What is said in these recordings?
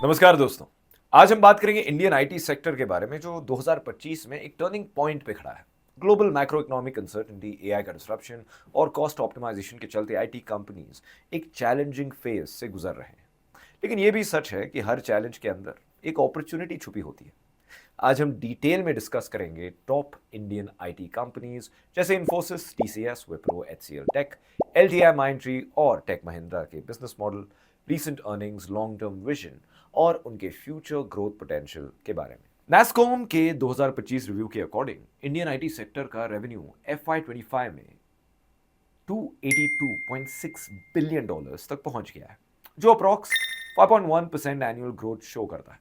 नमस्कार दोस्तों। आज हम बात करेंगे इंडियन आईटी सेक्टर के बारे में जो 2025 में एक टर्निंग पॉइंट पे खड़ा है। Global macro economic uncertainty, AI का डिसरप्शन और कॉस्ट ऑप्टिमाइजेशन के चलते आईटी कंपनीज एक चैलेंजिंग फेज से गुजर रहे हैं। लेकिन यह भी सच है कि हर चैलेंज के अंदर एक अपॉर्चुनिटी छुपी होती है। आज हम डिटेल में डिस्कस करेंगे टॉप इंडियन आईटी कंपनीज जैसे इन्फोसिस, टीसीएस, विप्रो, एचसीएल टेक, एलटीआई माइंडट्री और टेक महिंद्रा के business model, recent earnings, long term vision और उनके फ्यूचर ग्रोथ पोटेंशियल के बारे में। नैस्कॉम के 2025 रिव्यू के अकॉर्डिंग इंडियन आईटी सेक्टर का रेवेन्यू FY25 में $282.6 बिलियन तक पहुंच गया है, जो अप्रॉक्स 5.1% एनुअल ग्रोथ शो करता है।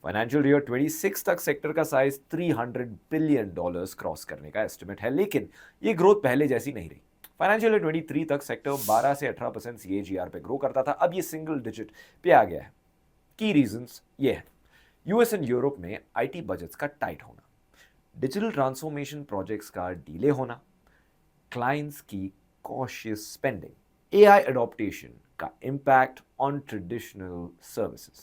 फाइनेंशियल ईयर 26 तक सेक्टर का साइज $300 बिलियन क्रॉस करने का एस्टिमेट है, लेकिन ये ग्रोथ पहले जैसी नहीं रही। फाइनेंशियल ईयर 23 तक सेक्टर 12 से 18% CAGR पे ग्रो करता था, अब ये सिंगल डिजिट पे आ गया है। की रीजंस ये है: यूएस एंड यूरोप में आईटी बजट्स का टाइट होना, डिजिटल ट्रांसफॉर्मेशन प्रोजेक्ट्स का डिले होना, क्लाइंट्स की कॉशियस स्पेंडिंग, एआई अडॉप्टेशन का impact on traditional services.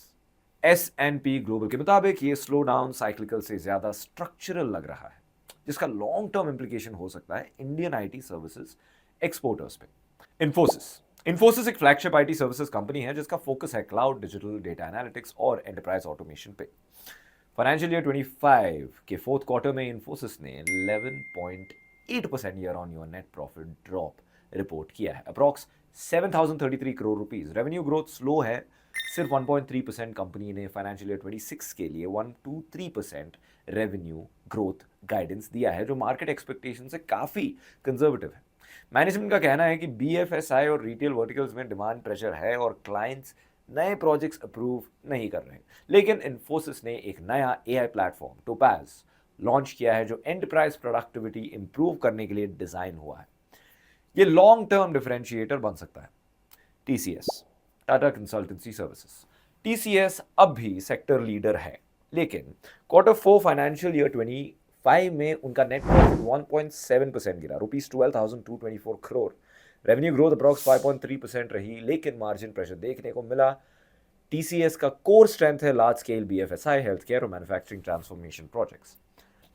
S&P global के मुताबिक ये स्लो डाउन साइक्लिकल से ज्यादा स्ट्रक्चरल लग रहा है, जिसका लॉन्ग टर्म इंप्लीकेशन हो सकता है इंडियन आईटी सर्विसेज एक्सपोर्टर्स पे। इन्फोसिस इन्फोसिस एक फ्लैगशिप आईटी सर्विसेज कंपनी है जिसका फोकस है क्लाउड, डिजिटल, डेटा एनालिटिक्स और एंटरप्राइज ऑटोमेशन पे। फाइनेंशियल ईयर 25 के फोर्थ क्वार्टर में इन्फोसिस ने 11.8% year on year net profit drop report किया है, approx 7,033 crore rupees. Revenue growth slow है, सिर्फ 1.3%। कंपनी ने फाइनेंशियल ईयर 26 के लिए 1 to 3% रेवेन्यू ग्रोथ गाइडेंस दिया है, जो मार्केट एक्सपेक्टेशन से काफी कंजर्वेटिव है। मैनेजमेंट का कहना है कि BFSI और रिटेल वर्टिकल्स में डिमांड प्रेशर है और क्लाइंट्स नए प्रोजेक्ट्स अप्रूव नहीं कर रहे। लेकिन इन्फोसिस ने एक नया एआई प्लेटफॉर्म टोपाज लॉन्च किया है, जो एंटरप्राइज प्रोडक्टिविटी इंप्रूव करने के लिए डिजाइन हुआ है। ये लॉन्ग टर्म डिफरेंशिएटर बन सकता है। TCS, Tata consultancy services. TCS अब भी सेक्टर लीडर है, लेकिन Q4 फाइनेंशियल ईयर 25 में उनका नेट प्रॉफिट 1.7% गिरा, rupees 12,224 crore. Revenue growth approx 5.3% रही, लेकिन मार्जिन प्रेशर देखने को मिला। TCS का कोर स्ट्रेंथ है large scale BFSI, health care और manufacturing transformation projects.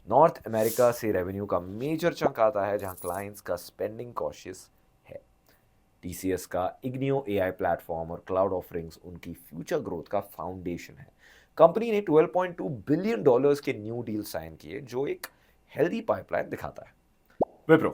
North America से रेवेन्यू का मेजर चंक आता है, जहां क्लाइंट्स का स्पेंडिंग कॉशियस है। TCS का इग्नियो एआई प्लेटफॉर्म और क्लाउड ऑफरिंग्स उनकी फ्यूचर ग्रोथ का फाउंडेशन है। कंपनी ने $12.2 बिलियन के न्यू डील साइन किए, जो एक हेल्दी पाइपलाइन दिखाता है। विप्रो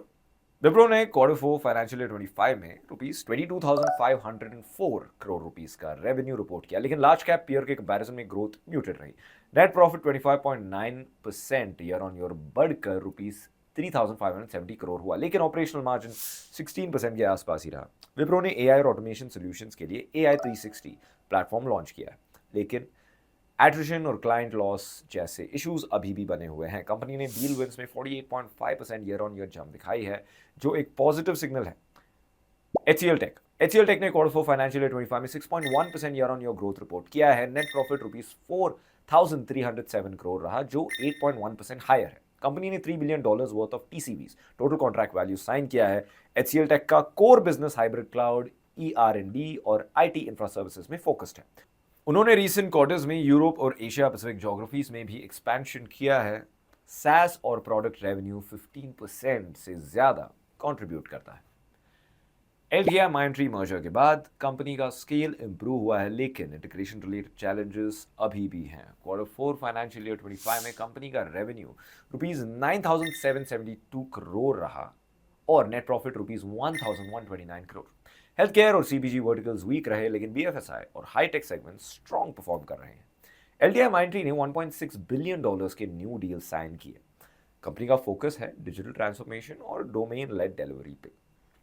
विप्रो ने Q4 फाइनेंशियल ईयर 25 में रुपीज 22,504 करोड़ रुपीस का रेवेन्यू रिपोर्ट किया, लेकिन लार्ज कैप पीयर के कंपैरिजन में ग्रोथ म्यूटेड रही। Net profit 25.9% year on year बढ़कर रुपीज 3,570 करोड़ हुआ, लेकिन ऑपरेशनल मार्जिन 16% के आसपास ही रहा। विप्रो ने एआई और ऑटोमेशन सॉल्यूशंस के लिए AI 360 प्लेटफॉर्म लॉन्च किया है, लेकिन एट्रिशन और क्लाइंट लॉस जैसे इश्यूज अभी भी बने हुए हैं। कंपनी ने डील विंस में 48.5% ईयर ऑन ईयर जंप दिखाई है, जो एक पॉजिटिव सिग्नल है। एचसीएल टेक ने Q4 फाइनेंशियल ईयर 25 में 6.1% year on year growth report किया है। नेट प्रॉफिट रुपीज 4,307 करोड़ रहा, जो 8.1% हायर है। कंपनी ने $3 billion worth of TCVs, total contract value, sign किया है। एचसीएल टेक का core business hybrid cloud, ER&D और IT इंफ्रा सर्विसेज में फोकस्ड है। उन्होंने रीसेंट क्वार्टर्स में यूरोप और एशिया पैसिफिक जोग्राफीज में भी एक्सपेंशन किया है। SaaS और प्रोडक्ट रेवेन्यू 15% से ज्यादा कंट्रीब्यूट करता है। एलटीआई माइंडट्री मर्जर के बाद कंपनी का स्केल इंप्रूव हुआ है, लेकिन इंटीग्रेशन रिलेटेड चैलेंजेस अभी भी हैं। Q4 फाइनेंशियल ईयर 25 में कंपनी का रेवेन्यू रुपीज 9,772 करोड़ रहा और net profit rupees 1,129 crore. Health care और CPG वर्टिकल्स वीक रहे, लेकिन BFSI और हाईटेक सेगमेंट स्ट्रॉन्ग परफॉर्म कर रहे हैं। एलटीआई माइंडट्री ने $1.6 बिलियन के न्यू डील साइन किए। कंपनी का फोकस है डिजिटल ट्रांसफॉर्मेशन और डोमेन लेड डिलीवरी पे।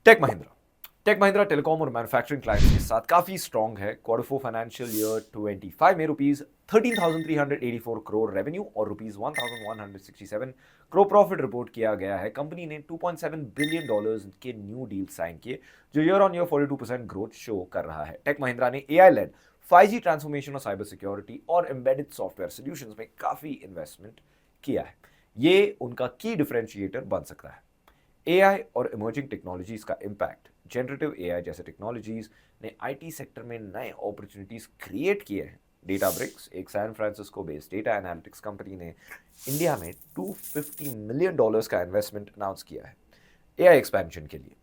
टेक महिंद्रा टेलीकॉम और मैन्युफैक्चरिंग क्लाइंट्स के साथ काफी स्ट्रॉन्ग है। Q4 फाइनेंशियल ईयर 25 में रुपीज 13,384 करोड़ रेवेन्यू और रुपीज 1,167 करोड़ प्रॉफिट रिपोर्ट किया गया है। कंपनी ने $2.7 बिलियन के न्यू डील साइन किए, जो year on year 42% growth show कर रहा है। टेक महिंद्रा ने AI लेड 5G ट्रांसफॉर्मेशन और साइबर सिक्योरिटी और एम्बेडेड सॉफ्टवेयर सॉल्यूशंस में काफी इन्वेस्टमेंट किया है। ये उनका की डिफरेंशिएटर बन सकता है। AI और इमर्जिंग टेक्नोलॉजीज का इम्पैक्ट, जनरेटिव AI जैसे टेक्नोलॉजीज ने आईटी सेक्टर में नए अपॉर्चुनिटीज क्रिएट किए हैं, डेटाब्रिक्स, एक San Francisco based data analytics company ने इंडिया में $250 मिलियन का इन्वेस्टमेंट अनाउंस किया है एआई एक्सपेंशन के लिए।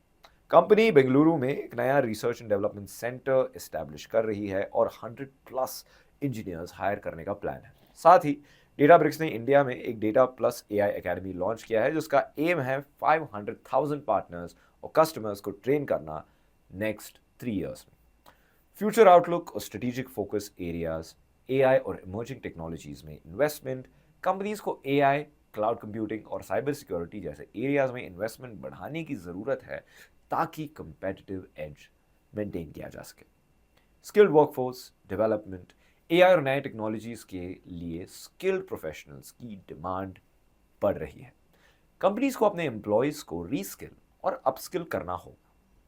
कंपनी बेंगलुरु में एक नया research and development centre establish कर रही है और 100 प्लस इंजीनियर्स हायर करने का प्लान है। साथ ही डेटाब्रिक्स ने इंडिया में एक data plus AI academy launch किया है जिसका एम है 500,000 पार्टनर्स और कस्टमर्स को ट्रेन करना नेक्स्ट 3 इयर्स में। फ्यूचर आउटलुक और स्ट्रेटेजिक फोकस एरियाज, एआई और इमर्जिंग टेक्नोलॉजीज में इन्वेस्टमेंट। कंपनीज को एआई, क्लाउड कंप्यूटिंग और साइबर सिक्योरिटी जैसे एरियाज में इन्वेस्टमेंट बढ़ाने की ज़रूरत है ताकि कंपेटिटिव एज मेंटेन किया जा सके। स्किल्ड वर्कफोर्स डेवलपमेंट, एआई और नए टेक्नोलॉजीज के लिए स्किल्ड प्रोफेशनल्स की डिमांड बढ़ रही है। कंपनीज को अपने एम्प्लॉयज को रीस्किल और अपस्किल करना होगा।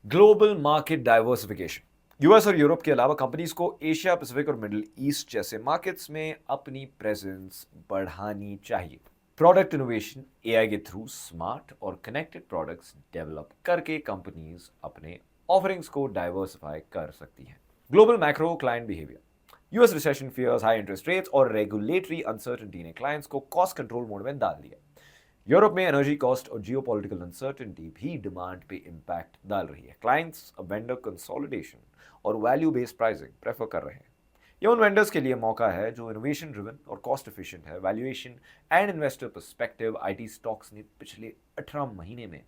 ग्लोबल मार्केट डाइवर्सिफिकेशन, यूएस और यूरोप के अलावा कंपनीज को एशिया पैसिफिक और मिडिल ईस्ट जैसे मार्केट्स में अपनी प्रेजेंस बढ़ानी चाहिए। प्रोडक्ट इनोवेशन, एआई के थ्रू स्मार्ट और कनेक्टेड प्रोडक्ट्स डेवलप करके कंपनीज अपने ऑफरिंग्स को डाइवर्सिफाई कर सकती हैं। Global macro client behaviour, US recession fears, high interest rates और रेगुलेटरी अनसर्टेनिटी ने क्लाइंट्स को कॉस्ट कंट्रोल मोड में डाल दिया। यूरोप में एनर्जी कॉस्ट और जियोपॉलिटिकल अनसर्टेनिटी भी डिमांड पे इंपैक्ट डाल रही है। क्लाइंट्स अब वेंडर कंसोलिडेशन और वैल्यू बेस्ड प्राइसिंग प्रेफर कर रहे हैं। ये उन वेंडर्स के लिए मौका है जो इनोवेशन ड्रिवन और कॉस्ट एफिशिएंट है। Valuation and investor perspective, IT stocks ने पिछले 18 महीने में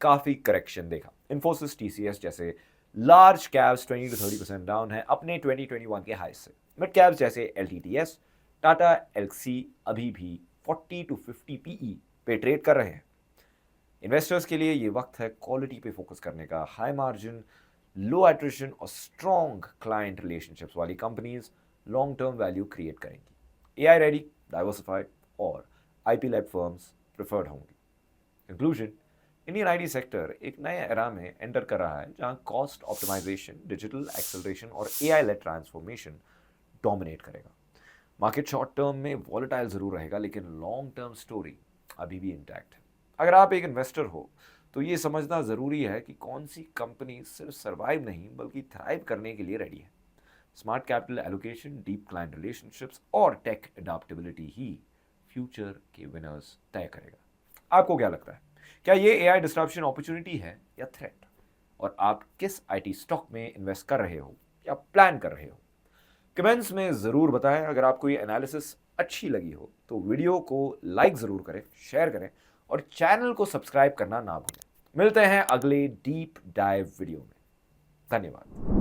काफी करेक्शन देखा। इन्फोसिस, टीसीएस जैसे लार्ज कैप्स 20 to 30% डाउन है अपने 2021 के हाई से। मिड कैप्स जैसे एलटीटीएस, टाटा एल्क्सी अभी भी 40 to 50 पीई पे ट्रेड कर रहे हैं। इन्वेस्टर्स के लिए ये वक्त है क्वालिटी पे फोकस करने का। हाई मार्जिन, लो एट्रिशन और स्ट्रॉन्ग क्लाइंट रिलेशनशिप्स वाली companies long term value create करेंगी। एआई रेडी, डाइवर्सिफाइड और आईपी लेड फर्म्स प्रेफर्ड होंगी। कंक्लूजन, इंडियन आईटी सेक्टर एक नए एरा में एंटर कर रहा है जहां कॉस्ट ऑप्टिमाइजेशन, डिजिटल एक्सेलरेशन और एआई लेड ट्रांसफॉर्मेशन डोमिनेट करेगा। मार्केट शॉर्ट टर्म में वॉलेटाइल जरूर रहेगा लेकिन लॉन्ग टर्म स्टोरी अभी भी इंटैक्ट है। अगर आप एक इन्वेस्टर हो तो ये समझना ज़रूरी है कि कौन सी कंपनी सिर्फ सर्वाइव नहीं बल्कि थ्राइव करने के लिए रेडी है। Smart capital allocation, deep client relationships और टेक अडॉप्टेबिलिटी ही फ्यूचर के विनर्स तय करेगा। आपको क्या लगता है, क्या ये एआई डिस्ट्रप्शन अपॉर्चुनिटी है या थ्रेट? और आप किस आईटी स्टॉक में इन्वेस्ट कर रहे हो या प्लान कर रहे हो? कमेंट्स में ज़रूर बताएं। अगर आपको ये एनालिसिस अच्छी लगी हो तो वीडियो को लाइक ज़रूर करें, शेयर करें और चैनल को सब्सक्राइब करना ना भूलें। मिलते हैं अगले डीप डाइव वीडियो में। धन्यवाद।